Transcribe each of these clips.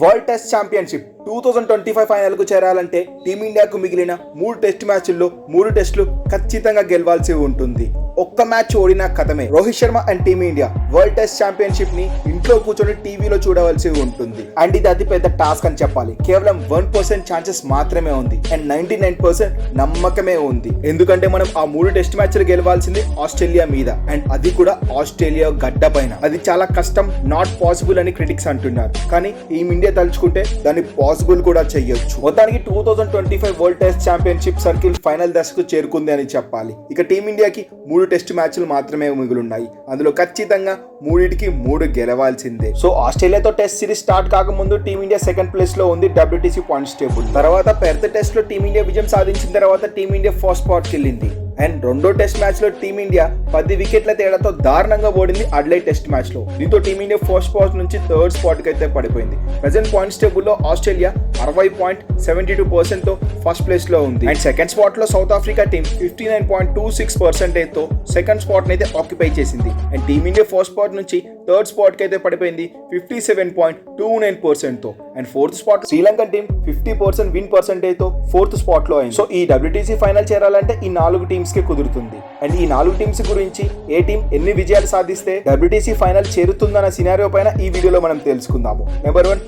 World test championship 2025 ఫైనల్కు చేరాలంటే టీమిండియాకు మిగిలిన 3 టెస్ట్ మ్యాచ్ల్లో 3 టెస్టులు ఖచ్చితంగా గెలవాల్సి ఉంటుంది. ఒక్క మ్యాచ్ ఓడినా కథమే. Rohit Sharma and team India world test championship ని ఇంట్లో కూర్చొని టీవీలో చూడవలసి ఉంటుంది. అండ్ ఇది అతి పెద్ద టాస్క్ అని చెప్పాలి. కేవలం 1% ఛాన్సెస్ మాత్రమే ఉంది అండ్ 99% నమ్మకమే ఉంది. ఎందుకంటే మనం ఆ 3 టెస్ట్ మ్యాచ్లు గెలవాల్సింది ఆస్ట్రేలియా మీద అండ్ అది కూడా ఆస్ట్రేలియా గడ్డ పైన. అది చాలా కష్టం, నాట్ పాసిబుల్ అని క్రిటిక్స్ అంటున్నారు. కానీ టీమిండియా తలుచుకుంటే దాన్ని పాసిబుల్ కూడా చెయ్యొచ్చు. మొత్తానికి 2025 world test championship circle final దశకు చేరుకుంది అని చెప్పాలి. ఇక టీమిండియాకి 3 టెస్ట్ మ్యాచ్లు మాత్రమే మిగులున్నాయి. అందులో ఖచ్చితంగా 3 గెలవాల్సిందే. సో ఆస్ట్రేలియాతో టెస్ట్ సిరీస్ స్టార్ట్ కాకముందు టీమిండియా సెకండ్ ప్లేస్ లో ఉంది WTC పాయింట్స్ టేబుల్. తర్వాత పెర్త్ టెస్ట్ లో టీమిండియా విజయం సాధించిన తర్వాత టీమిండియా ఫస్ట్ స్పాట్ కి వెళ్ళింది. అండ్ రెండో టెస్ట్ మ్యాచ్ లో టీమిండియా 10 వికెట్ల తేడాతో దారుణంగా ఓడింది అడ్లైడ్ టెస్ట్ మ్యాచ్ లో. దీంతో టీమిండియా ఫస్ట్ స్పాట్ నుంచి థర్డ్ స్పాట్ కి అయితే పడిపోయింది. ప్రెసెంట్ పాయింట్స్ టేబుల్ లో ఆస్ట్రేలియా 60.72% తో ఫస్ట్ ప్లేస్ లో ఉంది. అండ్ సెకండ్ స్పాట్ లో సౌత్ ఆఫ్రికా టీం 59.26% తో సెకండ్ స్పాట్ అయితే ఆక్యుపై చేసింది. అండ్ టీమిండియా ఫస్ట్ స్పాట్ నుంచి థర్డ్ స్పాట్ కి అయితే పడిపోయింది 57.29% తో. And fourth spot Sri Lankan team 50% win percentage తో ఫోర్త్ స్పాట్ లో అయింది. సో ఈ WTC ఫైనల్ చేరాలంటే ఈ 4 టీమ్స్ కి కుదురుతుంది. అండ్ ఈ 4 టీమ్స్ గురించి ఏ టీం ఎన్ని విజయాలు సాధిస్తే WTC ఫైనల్ చేరుతుందన్న సినారియో పైన ఈ వీడియోలో మనం తెలుసుకుందాము. నెంబర్ 1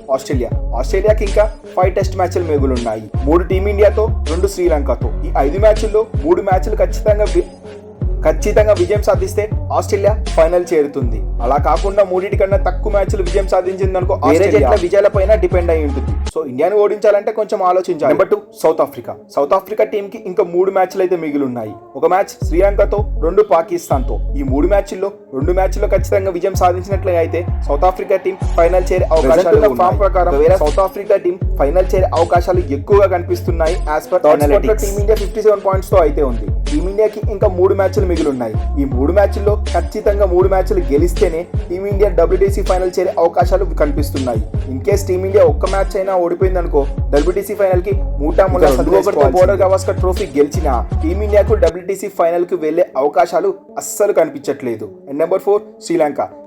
ఆస్ట్రేలియాకి ఇంకా 5 టెస్ట్ మ్యాచ్లు మిగులున్నాయి. 3 టీమిండియాతో 2 శ్రీలంకతో. ఈ 5 మ్యాచ్ల్లో 3 మ్యాచ్లు ఖచ్చితంగా విజయం సాధిస్తే ఆస్ట్రేలియా ఫైనల్ చేరుతుంది. అలా కాకుండా 3 కన్నా తక్కువ మ్యాచ్లు విజయం సాధించిందనుకో వేరే జట్ల విజయాల పైన డిపెండ్ అయి ఉంటుంది. సో ఇండియాని ఓడించాలంటే కొంచెం ఆలోచించాలి. నెంబర్ 2 సౌత్ ఆఫ్రికా టీం కి ఇంకా 3 మ్యాచ్లు అయితే మిగిలిన్నాయి. ఒక మ్యాచ్ శ్రీలంకతో, 2 పాకిస్తాన్ తో. ఈ 3 మ్యాచ్ల్లో 2 మ్యాచ్ల్లో ఖచ్చితంగా విజయం సాధించినట్లయితే సౌత్ ఆఫ్రికా టీం ఫైనల్ చేరే అవకాశాలు ఫామ్ ప్రకారం సౌత్ ఆఫ్రికా టీం ఫైనల్ చేరే అవకాశాలు ఎక్కువగా కనిపిస్తున్నాయి. యాజ్ పర్ టీమిండియా 57 పాయింట్స్ తో అయితే ఉంది. టీమిండియాకి ఇంకా 3 మ్యాచ్లు మిగిలిన్నాయి. ఈ 3 మ్యాచ్ల్లో ఖచ్చితంగా 3 మ్యాచ్లు గెలిస్తేనే టీమిండియా WTC ఫైనల్ చేరే అవకాశాలు కనిపిస్తున్నాయి. ఇన్ కేస్ టీమిండియా ఒక్క మ్యాచ్ అయినా ఓడిపోయింది అనుకో WTC ఫైనల్ కి బోర్డర్ గవాస్కర్ ట్రోఫీ గెలిచిన టీమిండియాకు WTC ఫైనల్ కి వెళ్లే అవకాశాలు అస్సలు కనిపించట్లేదు. అండ్ నెంబర్ 4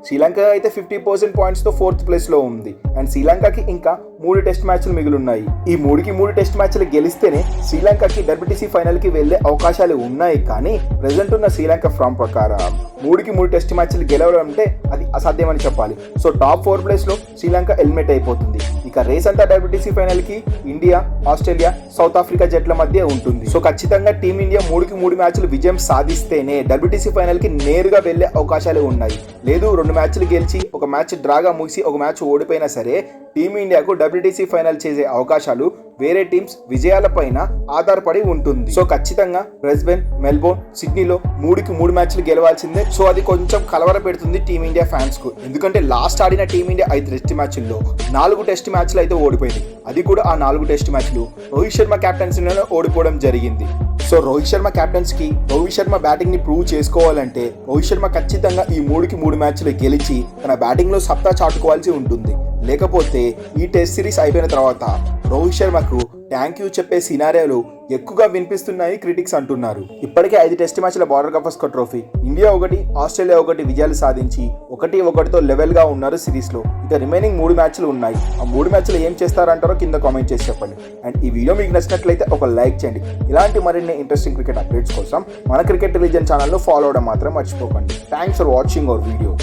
శ్రీలంక అయితే 50% పాయింట్స్ తో 4th ప్లేస్ లో ఉంది. అండ్ శ్రీలంకకి ఇంకా 3 టెస్ట్ మ్యాచ్లు మిగిలిన్నాయి. ఈ 3 టెస్ట్ మ్యాచ్లు గెలిస్తేనే శ్రీలంకకి WTC ఫైనల్ కి వెళ్లే అవకాశాలు ఉన్నాయి. కానీ ప్రెసెంట్ ఉన్న శ్రీలంక ఫామ్ ప్రకారం 3 టెస్ట్ మ్యాచ్లు గెలవడం అంటే అది అసాధ్యమని చెప్పాలి. సో టాప్ 4 ప్లేస్ లో శ్రీలంక ఎలిమినేట్ అయిపోతుంది. ఇక రేస్ అంతా WTC ఫైనల్ కి ఇండియా, ఆస్ట్రేలియా, సౌత్ ఆఫ్రికా జట్ల మధ్య ఉంటుంది. సో ఖచ్చితంగా టీమిండియా 3 మ్యాచ్లు విజయం సాధిస్తేనే WTC ఫైనల్ కి నేరుగా వెళ్లే అవకాశాలు ఉన్నాయి. లేదు 2 మ్యాచ్లు గెలిచి ఒక మ్యాచ్ డ్రాగా ముగిసి ఒక మ్యాచ్ ఓడిపోయినా సరే టీమిండియాకు WTC ఫైనల్ చేసే అవకాశాలు వేరే టీమ్స్ విజయాల పైన ఆధారపడి ఉంటుంది. సో ఖచ్చితంగా బ్రిస్బేన్, మెల్బోర్న్, సిడ్నీలో 3 మ్యాచ్లు గెలవాల్సిందే. సో అది కొంచెం కలవర పెడుతుంది టీమిండియా ఫ్యాన్స్ కు. ఎందుకంటే లాస్ట్ ఆడిన టీమిండియా 5 టెస్ట్ మ్యాచ్ల్లో 4 టెస్ట్ మ్యాచ్లు అయితే ఓడిపోయింది. అది కూడా ఆ 4 టెస్ట్ మ్యాచ్లు రోహిత్ శర్మ కెప్టెన్సీలోనే ఓడిపోవడం జరిగింది. సో రోహిత్ శర్మ కెప్టెన్స్ కి రోహిత్ శర్మ బ్యాటింగ్ ని ప్రూవ్ చేసుకోవాలంటే రోహిత్ శర్మ ఖచ్చితంగా ఈ 3 మ్యాచ్లు గెలిచి తన బ్యాటింగ్ లో సత్తా చాటుకోవాల్సి ఉంటుంది. లేకపోతే ఈ టెస్ట్ సిరీస్ అయిపోయిన తర్వాత రోహిత్ శర్మకు థ్యాంక్ యూ చెప్పే సినారియోలు ఎక్కువగా వినిపిస్తున్నాయి క్రిటిక్స్ అంటున్నారు. ఇప్పటికే 5 టెస్ట్ మ్యాచ్ల border Gavaskar trophy India 1, Australia 1 విజయాలు సాధించి 1-1తో లెవెల్ గా ఉన్నారు సిరీస్ లో. ఇక రిమైనింగ్ 3 మ్యాచ్లు ఉన్నాయి. ఆ 3 మ్యాచ్లు ఏం చేస్తారంటారో కింద కామెంట్ చేసి చెప్పండి. అండ్ ఈ వీడియో మీకు నచ్చినట్లయితే ఒక లైక్ చేయండి. ఇలాంటి మరిన్ని ఇంట్రెస్టింగ్ క్రికెట్ అప్డేట్స్ కోసం మన క్రికెట్ రిలీజన్ ఛానల్ ఫాలో అవడం మాత్రం మర్చిపోకండి. Thanks for watching our video.